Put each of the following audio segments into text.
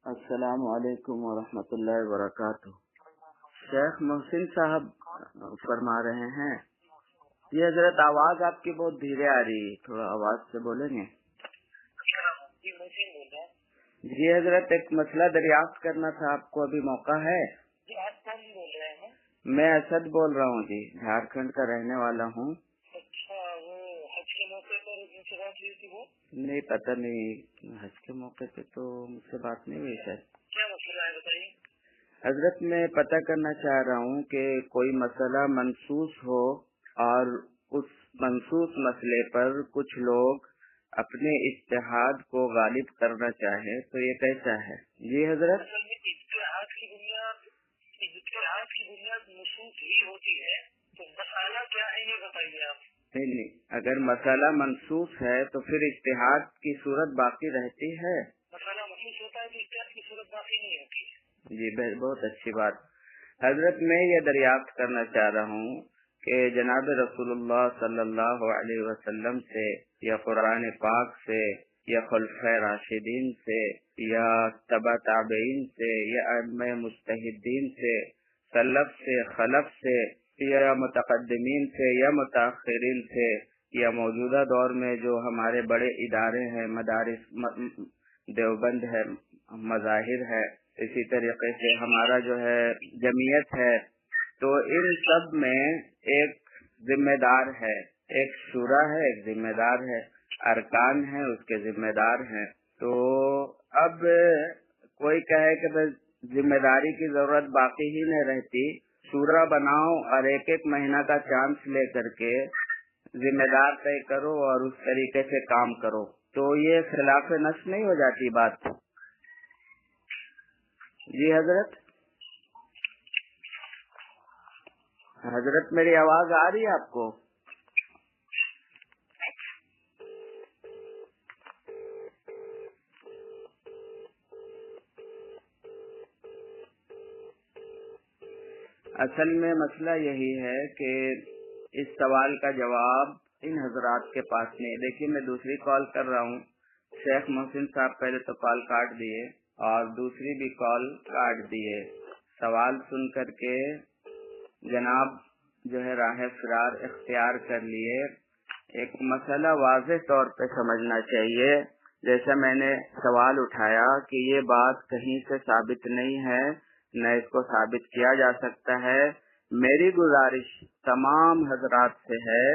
السلام علیکم ورحمۃ اللہ وبرکاتہ۔ شیخ محسن صاحب فرما رہے ہیں، یہ حضرت آواز آپ کی بہت دھیرے آ رہی ہے، تھوڑا آواز سے بولیں گے؟ جی حضرت، ایک مسئلہ دریافت کرنا تھا آپ کو، ابھی موقع ہے؟ آپ کون بول رہے ہیں؟ میں اسد بول رہا ہوں جی، جھارکھنڈ کا رہنے والا ہوں۔ اچھا، وہ حج کے موقع پر جن سے بات ہوئی تھی وہ نہیں پتہ نہیں، حج کے موقع پہ تو مجھ سے بات نہیں ہوئی شاید۔ کیا مسئلہ ہے بتائیے؟ حضرت میں پتہ کرنا چاہ رہا ہوں کہ کوئی مسئلہ منسوخ ہو اور اس منسوخ مسئلے پر کچھ لوگ اپنے اجتہاد کو غالب کرنا چاہے تو یہ کیسا ہے؟ جی حضرت، اصل میں اجتہاد کی بنیاد نصوص ہی ہوتی ہے، تو مسئلہ کیا ہے یہ بتائیے آپ۔ نہیں، اگر مسئلہ منسوخ ہے تو پھر اجتہاد کی صورت باقی رہتی ہے۔ مسئلہ منسوخ ہوتا ہے تو اجتہاد کی صورت باقی نہیں ہوتی۔ جی بہت اچھی بات حضرت، میں یہ دریافت کرنا چاہ رہا ہوں کہ جناب رسول اللہ صلی اللہ علیہ وسلم سے یا قرآن پاک سے یا خلفائے راشدین سے یا تبع تابعین سے یا ائمہ مجتہدین سے، سلف سے، خلف سے یا متقدمین سے یا متاخرین سے یا موجودہ دور میں جو ہمارے بڑے ادارے ہیں، مدارس دیوبند ہے، مظاہر ہے، اسی طریقے سے ہمارا جو ہے جمعیت ہے، تو ان سب میں ایک ذمہ دار ہے، ایک شورا ہے، ایک ذمہ دار ہے، ارکان ہیں اس کے ذمہ دار ہیں۔ تو اب کوئی کہے کہ بس ذمہ داری کی ضرورت باقی ہی نہیں رہتی، شورا بناؤ اور ایک ایک مہینہ کا چانس لے کر کے ذمہ دار طے کرو اور اس طریقے سے کام کرو، تو یہ خلاف نص نہیں ہو جاتی بات؟ جی حضرت میری آواز آ رہی ہے آپ کو؟ اصل میں مسئلہ یہی ہے کہ اس سوال کا جواب ان حضرات کے پاس نہیں۔ دیکھیے میں دوسری کال کر رہا ہوں، شیخ محسن صاحب پہلے تو کال کاٹ دیے اور دوسری بھی کال کاٹ دیے، سوال سن کر کے جناب جو ہے راہ فرار اختیار کر لیے۔ ایک مسئلہ واضح طور پہ سمجھنا چاہیے، جیسا میں نے سوال اٹھایا کہ یہ بات کہیں سے ثابت نہیں ہے، نہ اس کو ثابت کیا جا سکتا ہے۔ میری گزارش تمام حضرات سے ہے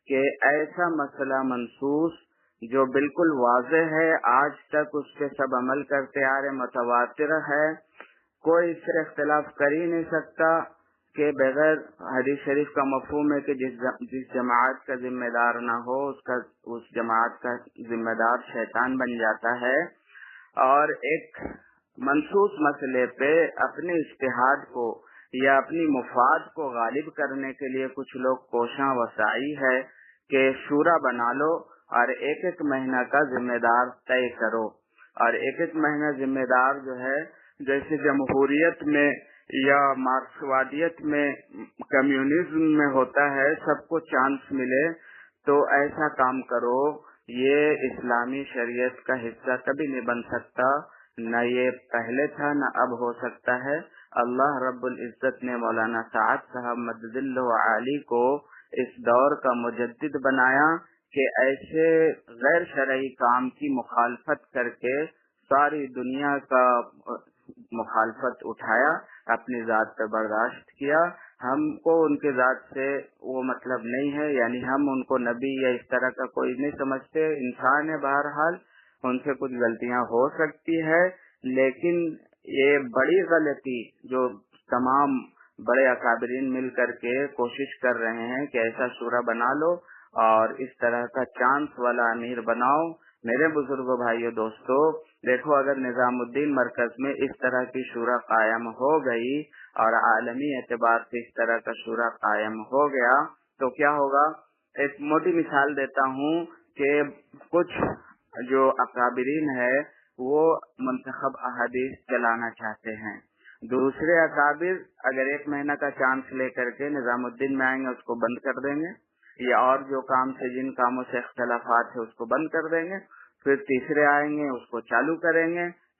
کہ ایسا مسئلہ منسوخ جو بالکل واضح ہے، آج تک اس کے سب عمل کرتے آ رہے، متواتر ہے، کوئی اس سے اختلاف کر ہی نہیں سکتا کہ بغیر حدیث شریف کا مفہوم ہے کہ جس جماعت کا ذمہ دار نہ ہو اس جماعت کا ذمہ دار شیطان بن جاتا ہے۔ اور ایک منسوخ مسئلے پہ اپنے اجتہاد کو یا اپنی مفاد کو غالب کرنے کے لیے کچھ لوگ کوشاں وسعی ہے کہ شورا بنا لو اور ایک ایک مہینہ کا ذمہ دار طے کرو، اور ایک ایک مہینہ ذمہ دار جو ہے جیسے جمہوریت میں یا مارکسوادیت میں، کمیونزم میں ہوتا ہے، سب کو چانس ملے، تو ایسا کام کرو۔ یہ اسلامی شریعت کا حصہ کبھی نہیں بن سکتا، نہ یہ پہلے تھا نہ اب ہو سکتا ہے۔ اللہ رب العزت نے مولانا سعد صاحب مدد اللہ علی کو اس دور کا مجدد بنایا کہ ایسے غیر شرعی کام کی مخالفت کر کے ساری دنیا کا مخالفت اٹھایا، اپنی ذات پہ برداشت کیا۔ ہم کو ان کے ذات سے وہ مطلب نہیں ہے، یعنی ہم ان کو نبی یا اس طرح کا کوئی نہیں سمجھتے، انسان ہے، بہرحال ان سے کچھ غلطیاں ہو سکتی ہے، لیکن یہ بڑی غلطی جو تمام بڑے اکابرین مل کر کے کوشش کر رہے ہیں کہ ایسا شورا بنا لو اور اس طرح کا چانس والا امیر بناؤ۔ میرے بزرگوں، بھائیوں، دوستو، دیکھو اگر نظام الدین مرکز میں اس طرح کی شورا قائم ہو گئی اور عالمی اعتبار سے اس طرح کا شورا قائم ہو گیا تو کیا ہوگا؟ ایک موٹی مثال دیتا ہوں کہ کچھ جو اکابرین ہے وہ منتخب احادیث چلانا چاہتے ہیں، دوسرے اکابر اگر ایک مہینہ کا چانس لے کر کے نظام الدین میں آئیں گے اس کو بند کر دیں گے، یا اور جو کام سے جن کاموں سے اختلافات ہے اس کو بند کر دیں گے، پھر تیسرے آئیں گے اس کو چالو کریں گے،